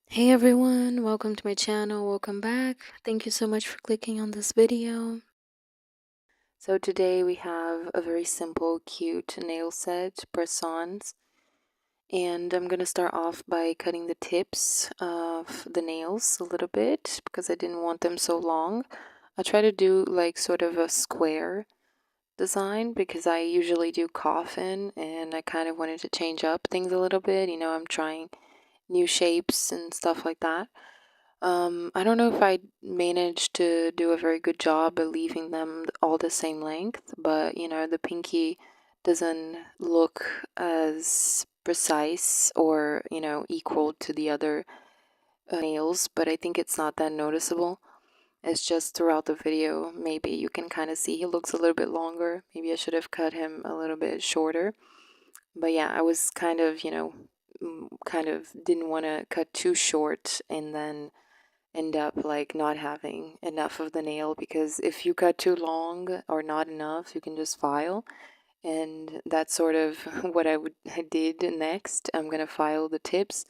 Hey everyone, welcome to my channel, welcome back. Thank you so much for clicking on this video. So today we have a very simple, cute nail set, press-ons. And I'm gonna start off by cutting the tips of the nails a little bit because I didn't want them so long. I try to do like sort of a square design because I usually do coffin and I kind of wanted to change up things a little bit. I'm trying new shapes and stuff like that. I don't know if I managed to do a very good job at leaving them all the same length, but the pinky doesn't look as precise or, equal to the other nails, but I think it's not that noticeable. It's just throughout the video, maybe you can kind of see he looks a little bit longer. Maybe I should have cut him a little bit shorter. But yeah, I was kind of, kind of didn't want to cut too short and then end up like not having enough of the nail, because if you cut too long or not enough you can just file, and that's sort of what I did next. I'm gonna file the tips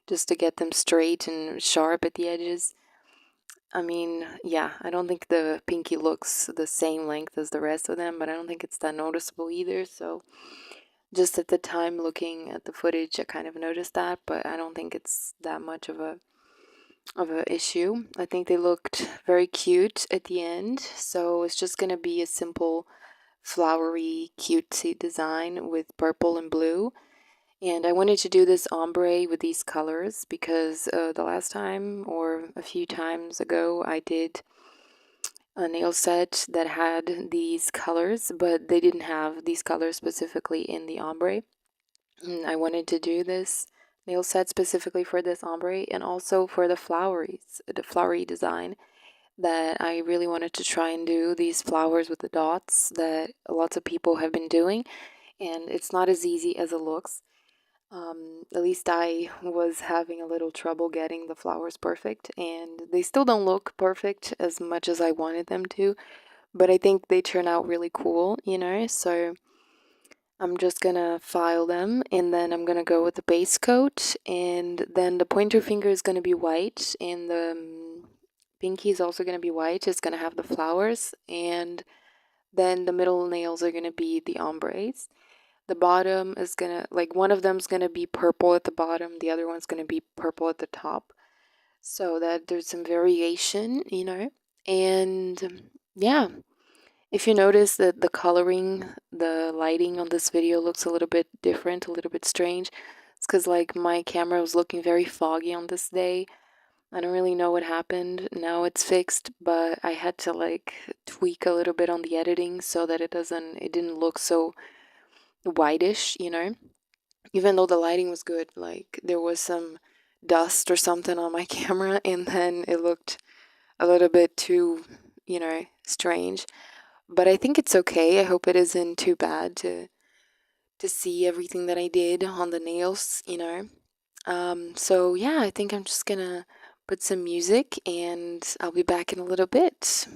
just to get them straight and sharp at the edges. I mean, yeah, I don't think the pinky looks the same length as the rest of them, but I don't think it's that noticeable either. So just at the time looking at the footage I kind of noticed that, but I don't think it's that much of a issue. I think they looked very cute at the end, so it's just gonna be a simple flowery cutesy design with purple and blue. And I wanted to do this ombre with these colors because the last time or a few times ago I did a nail set that had these colors, but they didn't have these colors specifically in the ombre. I wanted to do this nail set specifically for this ombre and also for the flowery design that I really wanted to try and do these flowers with the dots that lots of people have been doing, and it's not as easy as it looks. At least I was having a little trouble getting the flowers perfect, and they still don't look perfect as much as I wanted them to, but I think they turn out really cool, so I'm just gonna file them and then I'm gonna go with the base coat, and then the pointer finger is gonna be white and the pinky is also gonna be white. It's gonna have the flowers, and then the middle nails are gonna be the ombres. The bottom is gonna, like, one of them's gonna be purple at the bottom, the other one's gonna be purple at the top, so that there's some variation, and yeah. If you notice that the coloring, the lighting on this video looks a little bit different, a little bit strange, it's because like my camera was looking very foggy on this day. I don't really know what happened. Now it's fixed, but I had to like tweak a little bit on the editing so that it didn't look so whitish, Even though the lighting was good, like there was some dust or something on my camera and then it looked a little bit too, strange. But I think it's okay. I hope it isn't too bad to see everything that I did on the nails. So yeah, I think I'm just gonna put some music and I'll be back in a little bit.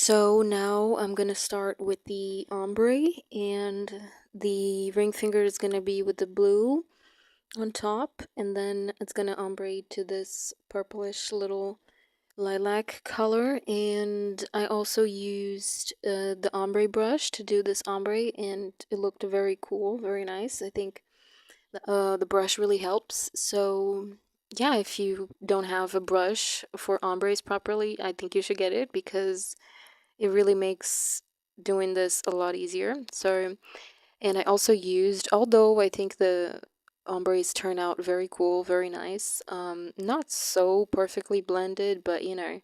So now I'm gonna start with the ombre, and the ring finger is gonna be with the blue on top, and then it's gonna ombre to this purplish little lilac color. And I also used the ombre brush to do this ombre, and it looked very cool, very nice. I think the brush really helps. So yeah, if you don't have a brush for ombres properly, I think you should get it, because it really makes doing this a lot easier. So, and I also used, although I think the ombres turn out very cool, very nice, not so perfectly blended, but you know,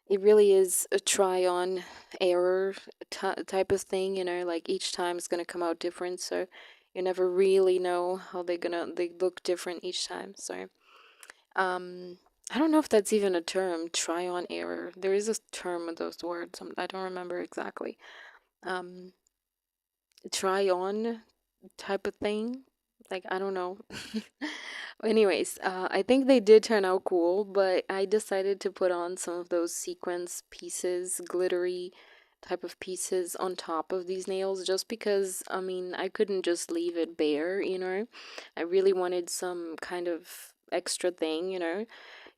it really is a try on error type of thing, you know, like each time it's gonna come out different, so you never really know how they look different each time. So I don't know if that's even a term, try on error. There is a term with those words. I don't remember exactly. Um, try on type of thing. Like, I don't know. Anyways, I think they did turn out cool, but I decided to put on some of those sequence pieces, glittery type of pieces on top of these nails, just because, I mean, I couldn't just leave it bare, you know? I really wanted some kind of extra thing, you know?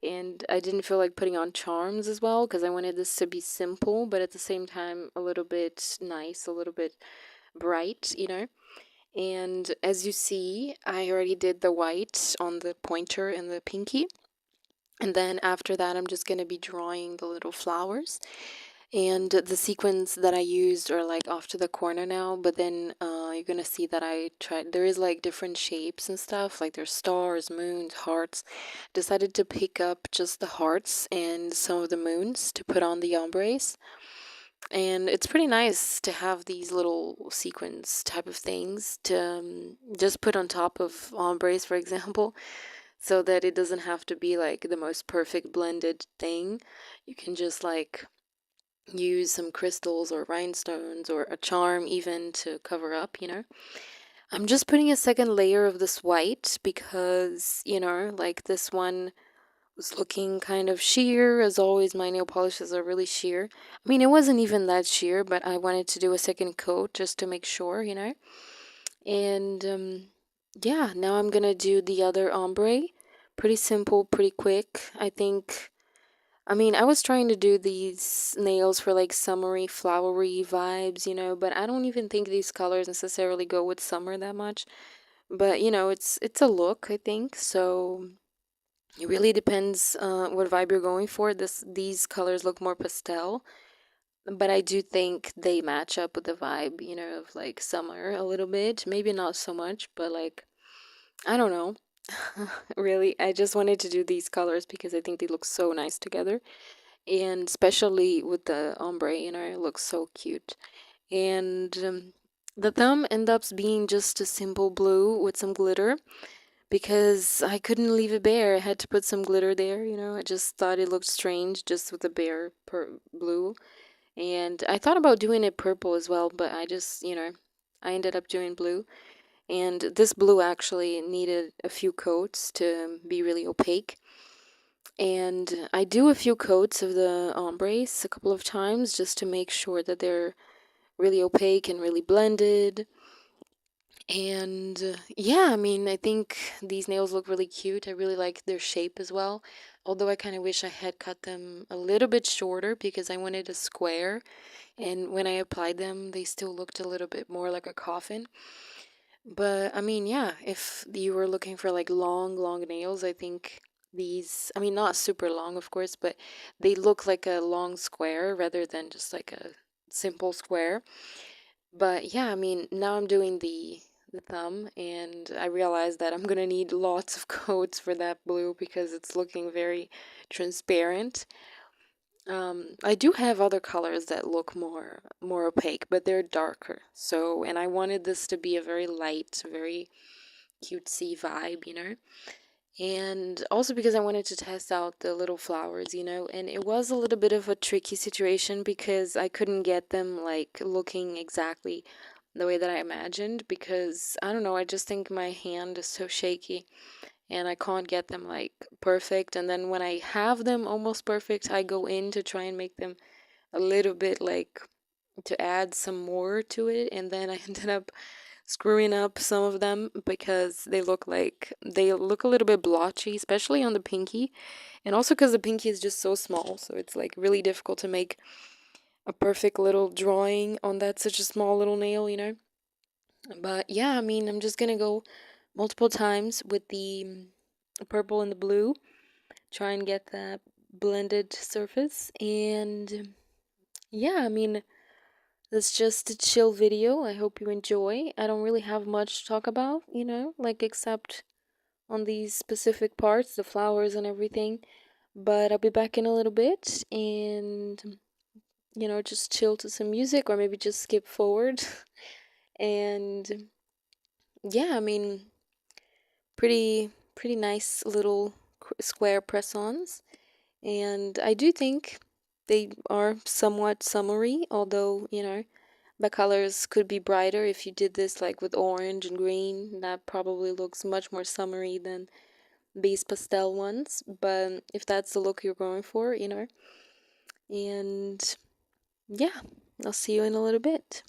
And I didn't feel like putting on charms as well, because I wanted this to be simple, but at the same time a little bit nice, a little bit bright, you know. And as you see, I already did the white on the pointer and the pinky, and then after that I'm just going to be drawing the little flowers. And the sequins that I used are like off to the corner now, but then you're gonna see that I tried, there is like different shapes and stuff, like there's stars, moons, hearts. Decided to pick up just the hearts and some of the moons to put on the ombres. And it's pretty nice to have these little sequins type of things to just put on top of ombres, for example, so that it doesn't have to be like the most perfect blended thing. You can just like use some crystals or rhinestones or a charm even to cover up, you know. I'm just putting a second layer of this white because, you know, like this one was looking kind of sheer. As always, my nail polishes are really sheer. I mean, it wasn't even that sheer, but I wanted to do a second coat just to make sure, you know. And yeah, now I'm gonna do the other ombre. Pretty simple, pretty quick. I think, I mean, I was trying to do these nails for like summery, flowery vibes, you know, but I don't even think these colors necessarily go with summer that much. But, you know, it's a look, I think. So it really depends what vibe you're going for. These colors look more pastel, but I do think they match up with the vibe, you know, of like summer a little bit. Maybe not so much, but like, I don't know. Really, I just wanted to do these colors because I think they look so nice together. And especially with the ombre, you know, it looks so cute. And the thumb ends up being just a simple blue with some glitter, because I couldn't leave it bare. I had to put some glitter there, you know. I just thought it looked strange just with the bare blue. And I thought about doing it purple as well, but I just, you know, I ended up doing blue. And this blue actually needed a few coats to be really opaque. And I do a few coats of the ombres a couple of times just to make sure that they're really opaque and really blended. And yeah, I mean, I think these nails look really cute. I really like their shape as well. Although I kind of wish I had cut them a little bit shorter because I wanted a square. And when I applied them, they still looked a little bit more like a coffin. But I mean, yeah, if you were looking for like long, long nails, I think these, I mean, not super long, of course, but they look like a long square rather than just like a simple square. But yeah, I mean, now I'm doing the thumb, and I realized that I'm gonna need lots of coats for that blue because it's looking very transparent. I do have other colors that look more opaque, but they're darker. So, and I wanted this to be a very light, very cutesy vibe, you know? And also because I wanted to test out the little flowers, you know? And it was a little bit of a tricky situation because I couldn't get them like looking exactly the way that I imagined, because I don't know, I just think my hand is so shaky and I can't get them like perfect. And then when I have them almost perfect, I go in to try and make them a little bit like to add some more to it, and then I ended up screwing up some of them because they look a little bit blotchy, especially on the pinky, and also because the pinky is just so small, so it's like really difficult to make a perfect little drawing on that such a small little nail, you know. But yeah, I mean, I'm just gonna go multiple times with the purple and the blue, try and get that blended surface. And yeah, I mean, it's just a chill video. I hope you enjoy. I don't really have much to talk about, you know, like except on these specific parts, the flowers and everything. But I'll be back in a little bit and, you know, just chill to some music or maybe just skip forward. And yeah, I mean, pretty nice little square press-ons. And I do think they are somewhat summery, although, you know, the colors could be brighter. If you did this like with orange and green, that probably looks much more summery than these pastel ones. But if that's the look you're going for, you know. And yeah, I'll see you in a little bit.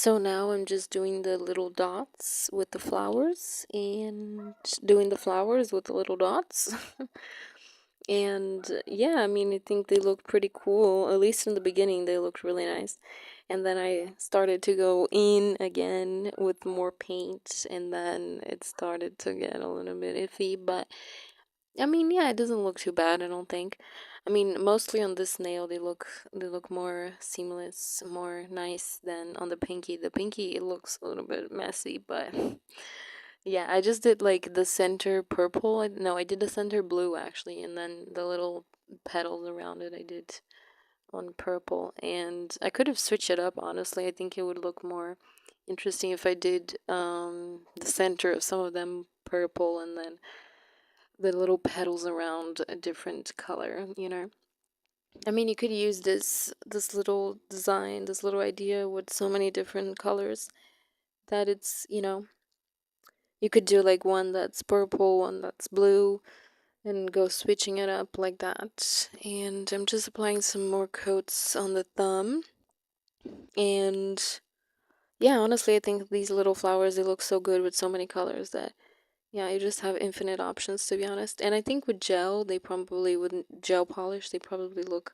So now I'm just doing the little dots with the flowers and doing the flowers with the little dots. And yeah, I mean, I think they look pretty cool. At least in the beginning, they looked really nice. And then I started to go in again with more paint, and then it started to get a little bit iffy. But I mean, yeah, it doesn't look too bad, I don't think. I mean, mostly on this nail, they look more seamless, more nice than on the pinky. The pinky, it looks a little bit messy, but yeah, I just did like the center purple. No, I did the center blue actually, and then the little petals around it I did on purple. And I could have switched it up, honestly. I think it would look more interesting if I did the center of some of them purple and then the little petals around a different color, you know. I mean, you could use this little design, this little idea with so many different colors that it's, you know, you could do like one that's purple, one that's blue, and go switching it up like that. And I'm just applying some more coats on the thumb. And yeah, honestly, I think these little flowers, they look so good with so many colors that yeah, you just have infinite options, to be honest. And I think with gel, they probably wouldn't, gel polish, they probably look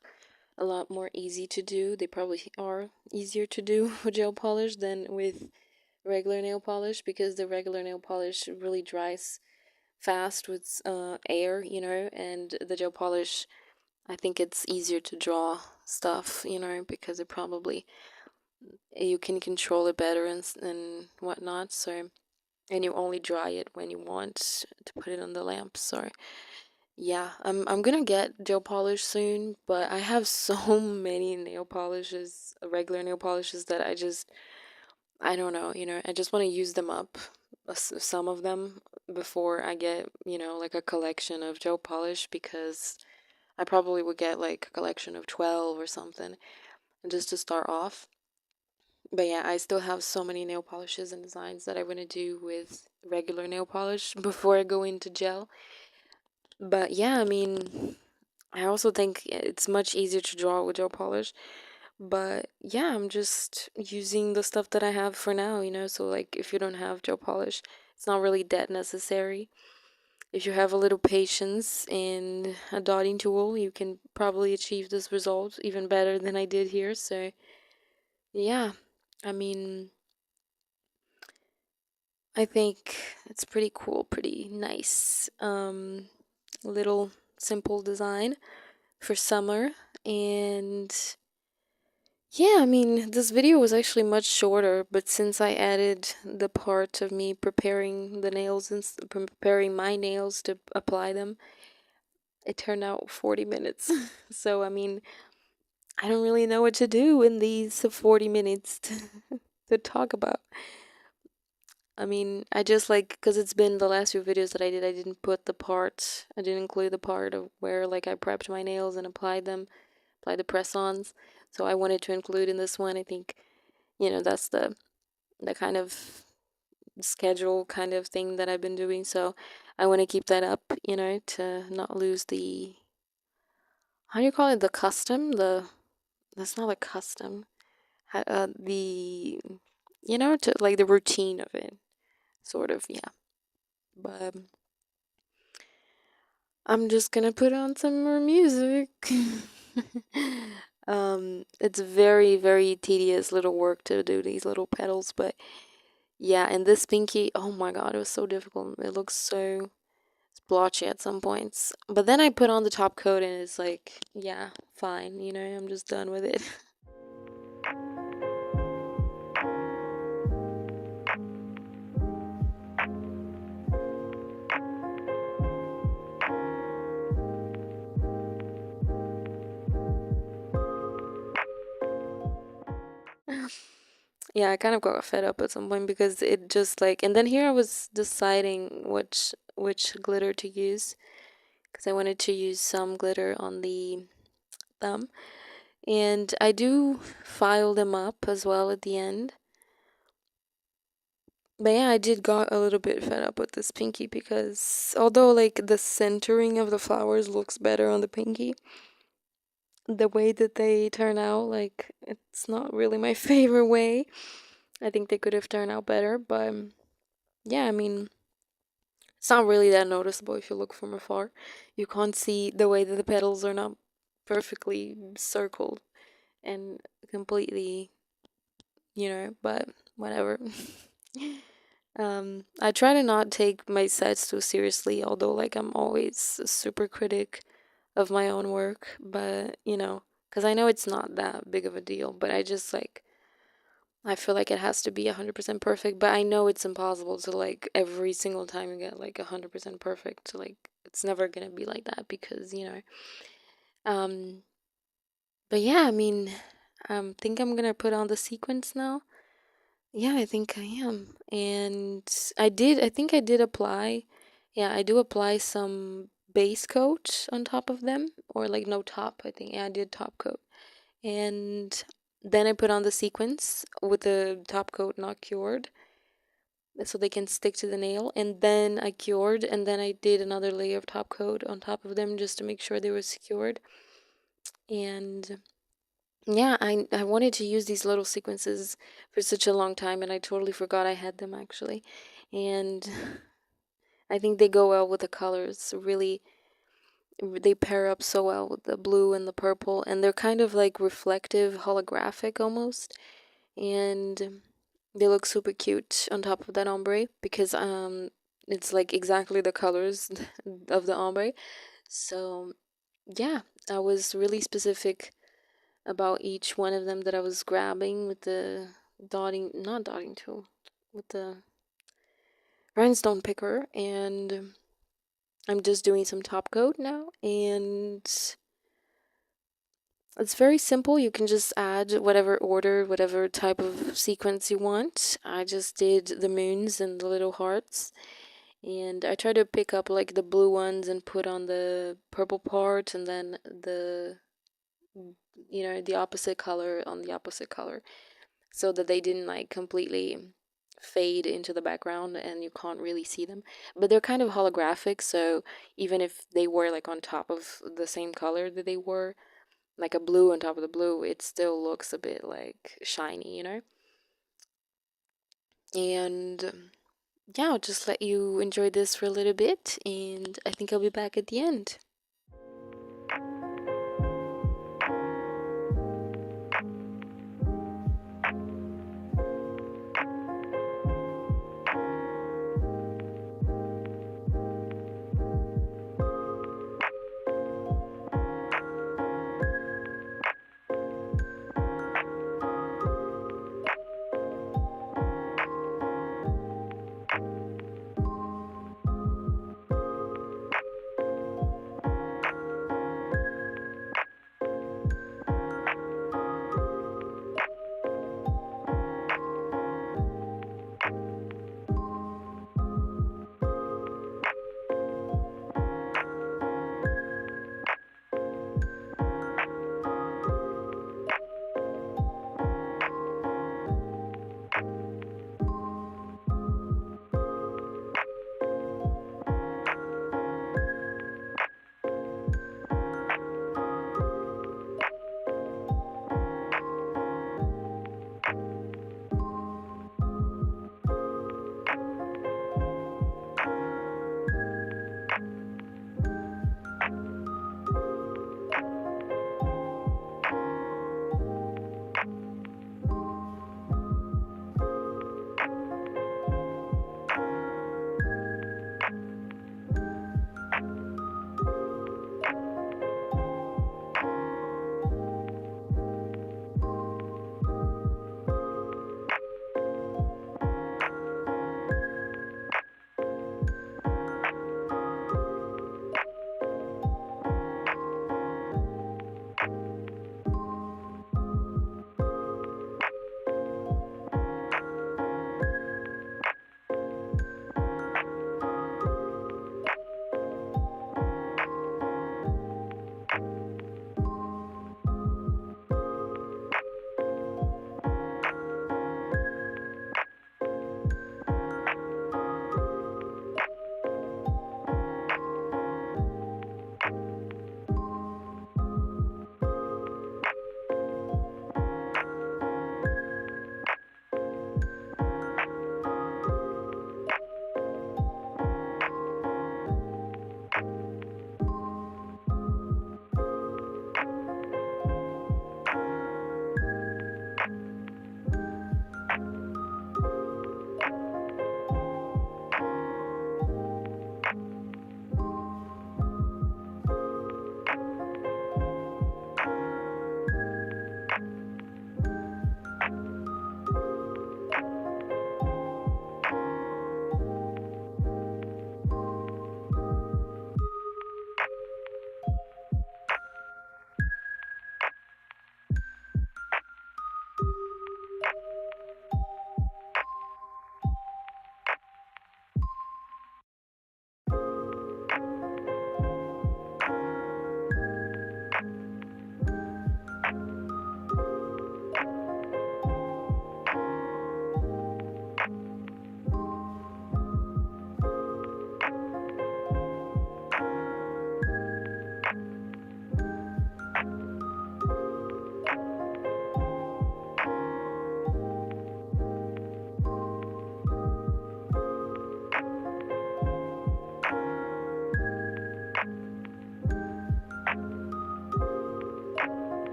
a lot more easy to do. They probably are easier to do with gel polish than with regular nail polish, because the regular nail polish really dries fast with air, you know, and the gel polish, I think it's easier to draw stuff, you know, because it probably, you can control it better and whatnot. So, and you only dry it when you want to put it on the lamp. So yeah, I'm gonna get gel polish soon, but I have so many nail polishes, regular nail polishes, that I don't know, you know, I just want to use them up, some of them, before I get, you know, like a collection of gel polish, because I probably would get like a collection of 12 or something, and just to start off. But yeah, I still have so many nail polishes and designs that I want to do with regular nail polish before I go into gel. But yeah, I mean, I also think it's much easier to draw with gel polish. But yeah, I'm just using the stuff that I have for now, you know. So like, if you don't have gel polish, it's not really that necessary. If you have a little patience and a dotting tool, you can probably achieve this result even better than I did here. So yeah, I mean, I think it's pretty cool, pretty nice. Little simple design for summer. And yeah, I mean, this video was actually much shorter, but since I added the part of me preparing the nails and preparing my nails to apply them, it turned out 40 minutes. So, I mean, I don't really know what to do in these 40 minutes to talk about. I mean, I just like, because it's been the last few videos that I did, I didn't put the part, I didn't include the part of where like I prepped my nails and applied them, applied the press-ons. So I wanted to include in this one. I think, you know, that's the kind of schedule kind of thing that I've been doing. So I want to keep that up, you know, to not lose the, how do you call it? The custom? That's not a custom. The, you know, to like the routine of it, sort of, yeah. But I'm just gonna put on some more music. It's very, very tedious little work to do these little petals, but yeah, and this pinky, oh my god, it was so difficult. It looks so splotchy at some points. But then I put on the top coat and it's like, yeah, fine, you know, I'm just done with it. Yeah, I kind of got fed up at some point because it just like, and then here I was deciding which glitter to use, because I wanted to use some glitter on the thumb, and I do file them up as well at the end. But yeah, I did got a little bit fed up with this pinky, because although like the centering of the flowers looks better on the pinky, the way that they turn out, like, it's not really my favorite way. I think they could have turned out better, but yeah, I mean, it's not really that noticeable if you look from afar. You can't see the way that the petals are not perfectly circled and completely, but whatever. I try to not take my sets too seriously, although like I'm always a super critic of my own work, but because I know it's not that big of a deal, but I feel like it has to be 100% perfect, but I know it's impossible to like every single time you get like 100% perfect. Like it's never gonna be like that because, Um, but yeah, I mean, think I'm gonna put on the sequins now. Yeah, I think I am. And I think I did apply, yeah, I do apply some base coat on top of them, or like no top, I think. Yeah, I did top coat. And then I put on the sequins with the top coat not cured so they can stick to the nail. And then I cured, and then I did another layer of top coat on top of them just to make sure they were secured. And yeah, I wanted to use these little sequences for such a long time, and I totally forgot I had them actually. And I think they go well with the colors. Really, they pair up so well with the blue and the purple, and they're kind of like reflective, holographic almost. And they look super cute on top of that ombre because it's like exactly the colors of the ombre. So yeah, I was really specific about each one of them that I was grabbing with the not dotting tool, with the rhinestone picker, and I'm just doing some top coat now, and it's very simple. You can just add whatever order, whatever type of sequence you want. I just did the moons and the little hearts, and I try to pick up like the blue ones and put on the purple part, and then the opposite color on the opposite color, so that they didn't like completely fade into the background and you can't really see them. But they're kind of holographic, so even if they were like on top of the same color that they were, like a blue on top of the blue, it still looks a bit like shiny. And yeah, I'll just let you enjoy this for a little bit, and I think I'll be back at the end.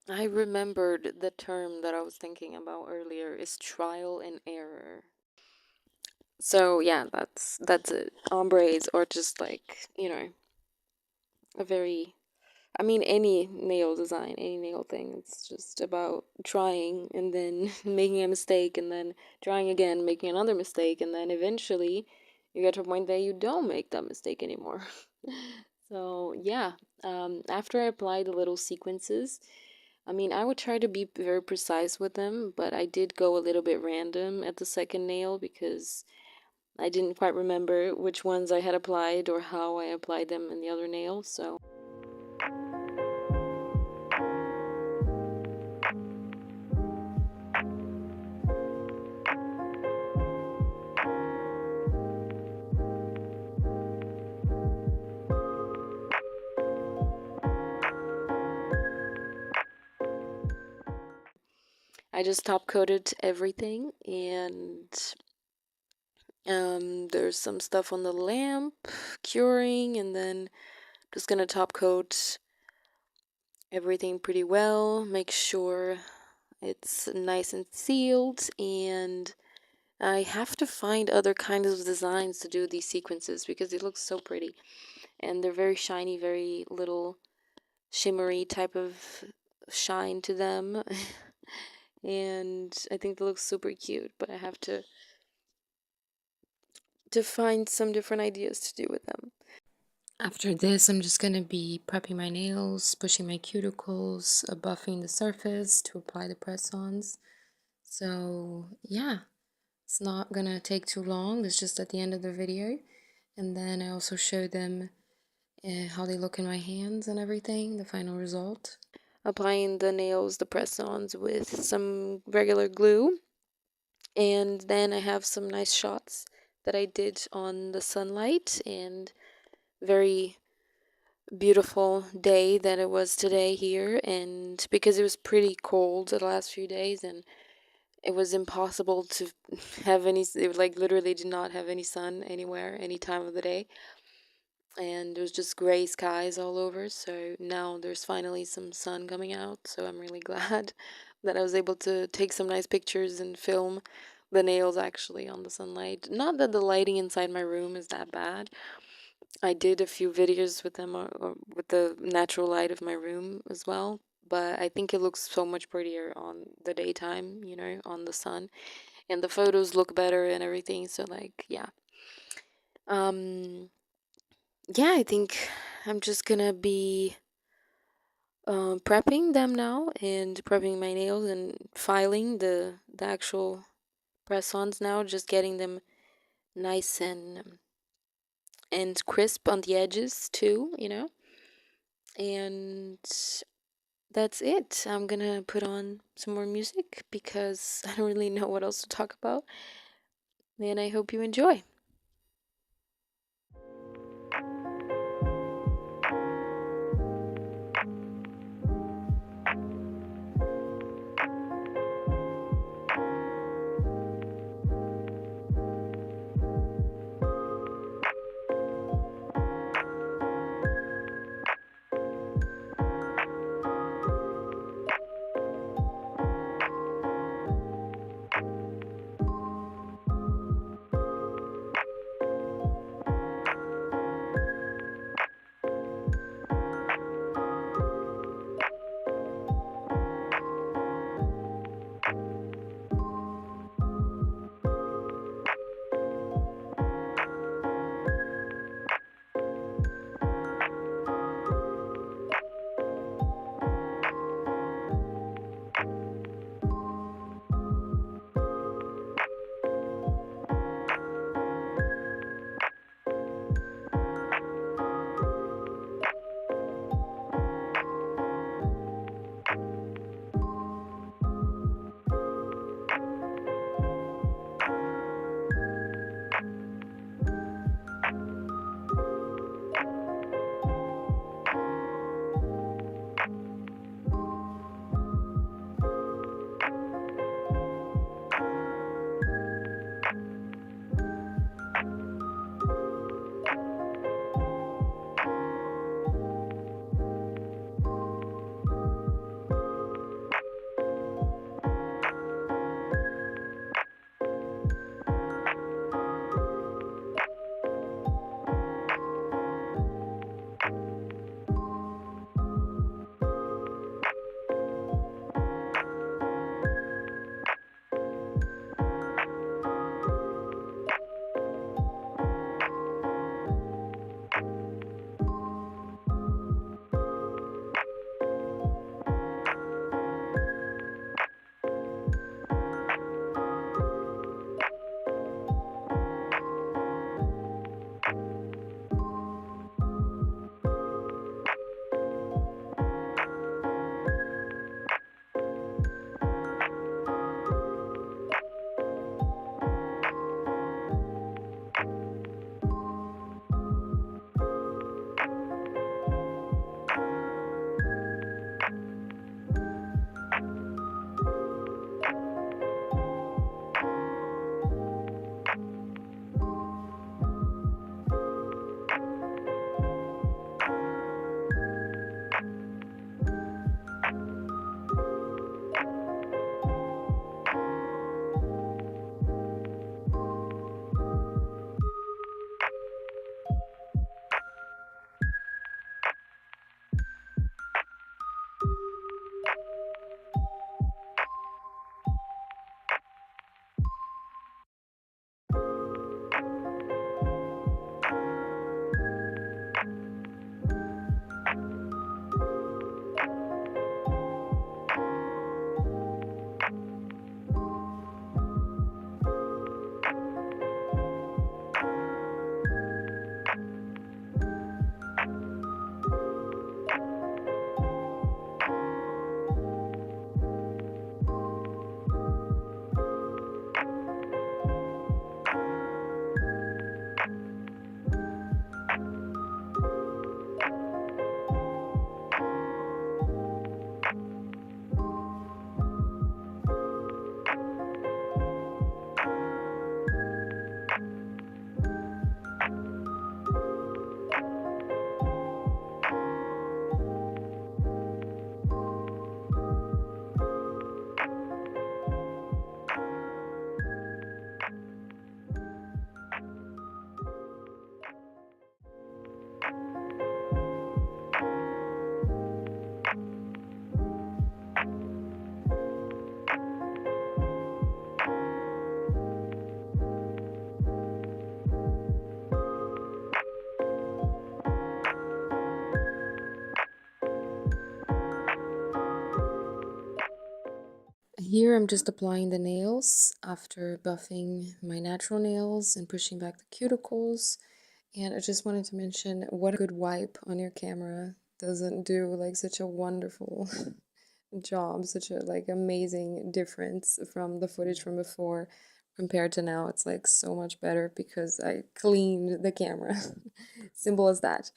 I remembered the term that I was thinking about earlier is trial and error. So yeah, that's it. Ombres or just like, a very, I mean, any nail design, any nail thing. It's just about trying and then making a mistake and then trying again, making another mistake, and then eventually you get to a point that you don't make that mistake anymore. So yeah, after I apply the little sequences, I mean, I would try to be very precise with them, but I did go a little bit random at the second nail because I didn't quite remember which ones I had applied or how I applied them in the other nail, so I just top coated everything, and there's some stuff on the lamp curing, and then just gonna top coat everything pretty well, make sure it's nice and sealed, and I have to find other kinds of designs to do these sequences because it looks so pretty, and they're very shiny, very little shimmery type of shine to them. And I think they look super cute, but I have to find some different ideas to do with them. After this, I'm just going to be prepping my nails, pushing my cuticles, buffing the surface to apply the press-ons. So yeah, it's not going to take too long. It's just at the end of the video. And then I also show them how they look in my hands and everything, the final result. Applying the nails, the press-ons with some regular glue. And then I have some nice shots that I did on the sunlight, and very beautiful day that it was today here. And because it was pretty cold the last few days and it was impossible to have any, it like literally did not have any sun anywhere, any time of the day. And it was just gray skies all over. So now there's finally some sun coming out. So I'm really glad that I was able to take some nice pictures and film the nails actually on the sunlight. Not that the lighting inside my room is that bad. I did a few videos with them or with the natural light of my room as well. But I think it looks so much prettier on the daytime, on the sun. And the photos look better and everything. So like, yeah. Yeah, I think I'm just gonna be prepping them now and prepping my nails and filing the actual press-ons now, just getting them nice and crisp on the edges too, and that's it. I'm gonna put on some more music because I don't really know what else to talk about, and I hope you enjoy. Here I'm just applying the nails after buffing my natural nails and pushing back the cuticles. And I just wanted to mention what a good wipe on your camera doesn't do like such a wonderful job, such a like amazing difference from the footage from before compared to now. It's like so much better because I cleaned the camera. Simple as that.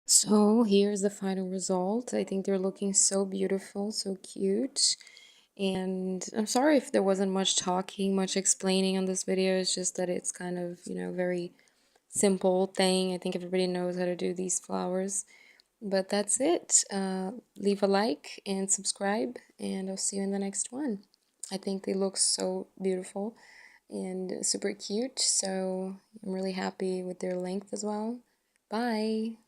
So here's the final result. I think they're looking so beautiful, so cute. And I'm sorry if there wasn't much talking, much explaining on this video. It's just that it's kind of, very simple thing. I think everybody knows how to do these flowers. But that's it. Leave a like and subscribe, and I'll see you in the next one. I think they look so beautiful and super cute, so I'm really happy with their length as well. Bye!